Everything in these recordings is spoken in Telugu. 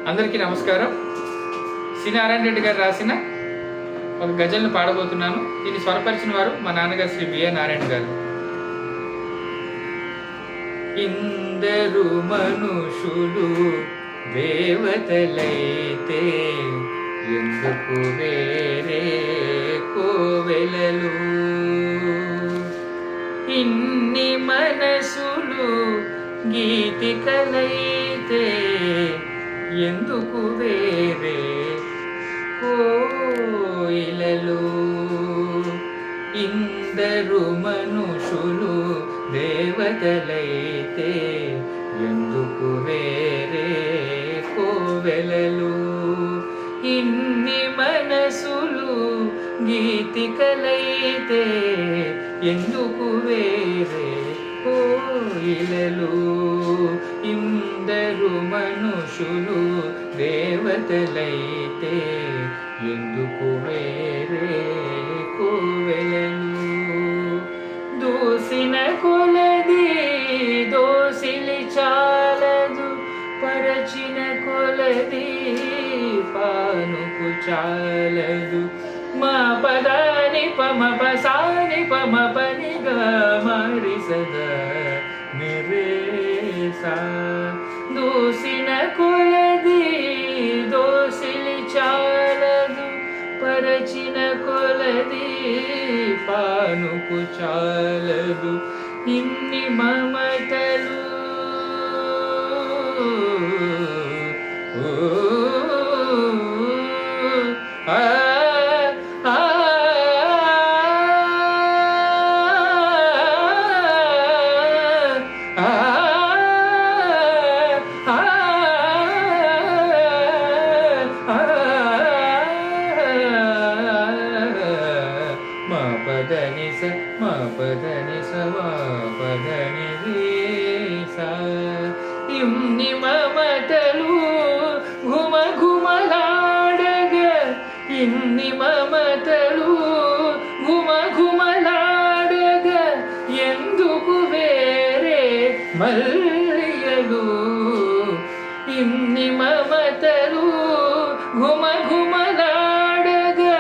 అందరికీ నమస్కారం. సి నారాయణ రెడ్డి గారు రాసిన ఒక గజల్ని పాడబోతున్నాను. దీన్ని స్వరపరిచిన వారు మా నాన్నగారు శ్రీ బిఏ నారాయణ గారు. ఇందరు మనుషులు దేవతలైతే ఎందుకు వేరే కోవెలలు, ఇన్ని మనసులు గీతికలైతే ఎందుకు వేరే కోయిలలు. ఇందరు మనుషులు దేవతలైతే ఎందుకు వేరే కోవెలలు, ఇన్ని మనసులు గీతికలైతే ఎందుకు వేరే కోయిలలు. ఇందరు మనుషులు దేవతలైతే ఎందుకు వేరే కోవెలలు. దూసిన కొలది దోసిలి చాలదు, పరచిన కొలది పానుకు చాలదు. మా పదాని పమ పసాని పమ పనిగా మరి సదా నిరేసా. దూసిన కొలది దోసిలి చాలదు, పరచిన కొలది పానుకు చాలదు. ఇన్ని మమతలు మా పదని స మా పదని స మా పదని రేసా. ఇన్ని మమతలు ఘుమ ఘుమలాడగా, ఇన్ని మమతలు ఘుమ ఘుమలాడగా ఎందుకు వేరే మల్లియలు. ఇన్ని మమతలు ఘుమ ఘుమలాడగా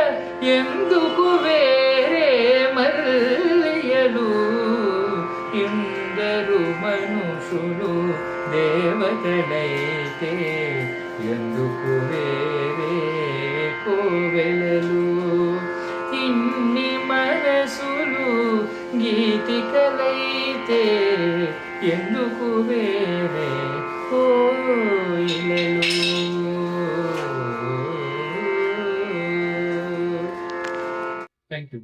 ఎందుకు వేరే మల్లియలు. ఇందరు మనుషులు దేవతలైతే ఎందుకు వేరే కోవెలలు, ఇన్ని మనసులు గీతికలైతే ఎందుకు వేరే కోయిలలు. Thank you.